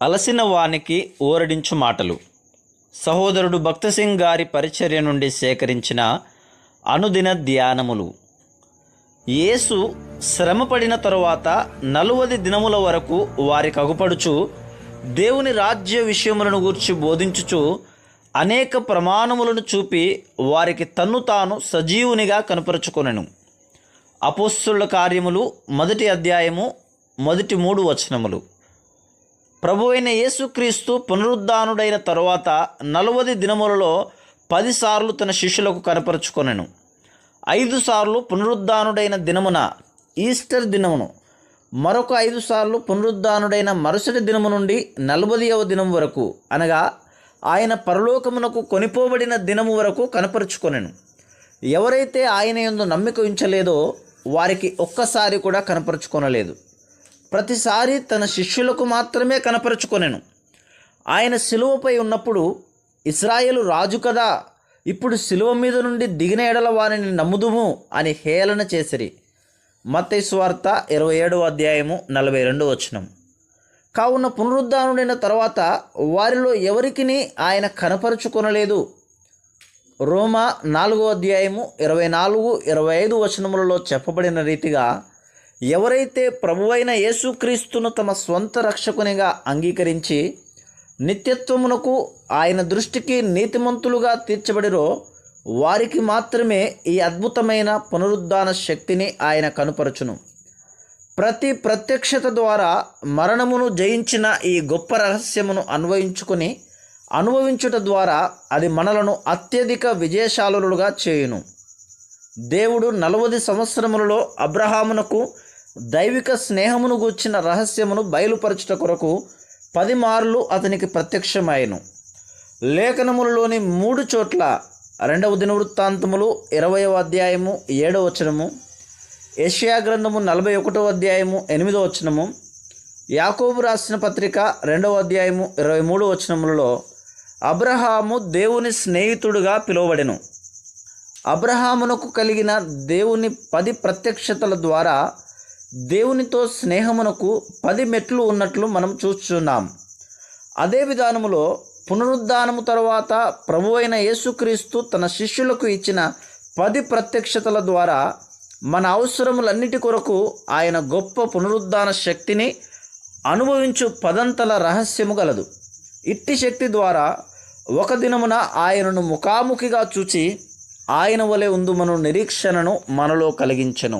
అలసిన వానికి ఓరడించు మాటలు. సహోదరుడు భక్తసింగ్ గారి పరిచర్య నుండి సేకరించిన అనుదిన ధ్యానములు. యేసు శ్రమపడిన తరువాత 40 దినముల వరకు వారికి అగుపడుచు దేవుని రాజ్య విషయములను గూర్చి బోధించుచు అనేక ప్రమాణములను చూపి వారికి తన్ను తాను సజీవునిగా కనపరుచుకొనెను. అపోస్తలుల కార్యములు 1వ అధ్యాయము మొదటి 3 వచనములు. ప్రభువైన యేసుక్రీస్తు పునరుద్ధానుడైన తరువాత 40 దినములలో 10 సార్లు తన శిష్యులకు కనపరుచుకొనెను. 5 సార్లు పునరుద్ధానుడైన దినమున ఈస్టర్ దినమును, మరొక 5 సార్లు పునరుద్ధానుడైన మరుసటి దినము నుండి 40వ దినం వరకు, అనగా ఆయన పరలోకమునకు కొనిపోబడిన దినము వరకు కనపరుచుకొనెను. ఎవరైతే ఆయన యందు నమ్మిక ఉంచలేదో వారికి ఒక్కసారి కూడా కనపరుచుకొనలేదు. ప్రతిసారి తన శిష్యులకు మాత్రమే కనపరుచుకొనెను. ఆయన శిలువపై ఉన్నప్పుడు ఇశ్రాయేలు రాజు కదా, ఇప్పుడు శిలువ మీద నుండి దిగిన ఎడల వారిని నమ్ముదుము అని హేళన చేసిరి. మత్తయి సువార్త 27వ అధ్యాయము 42వ వచనం. కావున పునరుద్ధానుడైన తర్వాత వారిలో ఎవరికిని ఆయన కనపరుచుకొనలేదు. రోమా 4వ అధ్యాయము 24-25 వచనములలో చెప్పబడిన రీతిగా ఎవరైతే ప్రభువైన యేసుక్రీస్తును తమ స్వంత రక్షకునిగా అంగీకరించి నిత్యత్వమునకు ఆయన దృష్టికి నీతిమంతులుగా తీర్చబడిరో వారికి మాత్రమే ఈ అద్భుతమైన పునరుద్ధాన శక్తిని ఆయన కనుపరచును. ప్రతి ప్రత్యక్షత ద్వారా మరణమును జయించిన ఈ గొప్ప రహస్యమును అనుభవించుట ద్వారా అది మనలను అత్యధిక విజయశాలులుగా చేయును. దేవుడు 40 సంవత్సరములలో అబ్రహామునకు దైవిక స్నేహమును గూర్చిన రహస్యమును బయలుపరచుట కొరకు 10 మార్లు అతనికి ప్రత్యక్షమాయెను. లేఖనములలోని 3 చోట్ల 2వ దినవృత్తాంతములు 20వ అధ్యాయము 7వ వచనము, యెషయా గ్రంథము 41వ అధ్యాయము 8వ వచనము, యాకోబు రాసిన పత్రిక 2వ అధ్యాయము 23వ వచనములలో అబ్రహాము దేవుని స్నేహితుడుగా పిలువబడెను. అబ్రహామునకు కలిగిన దేవుని 10 ప్రత్యక్షతల ద్వారా దేవునితో స్నేహమునకు 10 మెట్లు ఉన్నట్లు మనం చూస్తున్నాం. అదే విధానములో పునరుద్ధానము తరువాత ప్రభువైన యేసుక్రీస్తు తన శిష్యులకు ఇచ్చిన 10 ప్రత్యక్షతల ద్వారా మన అవసరములన్నిటి కొరకు ఆయన గొప్ప పునరుద్ధాన శక్తిని అనుభవించు 10 రహస్యము గలదు. ఇట్టి శక్తి ద్వారా ఒక దినమున ఆయనను ముఖాముఖిగా చూచి ఆయన వలె ఉందుమను నిరీక్షణను మనలో కలిగించెను.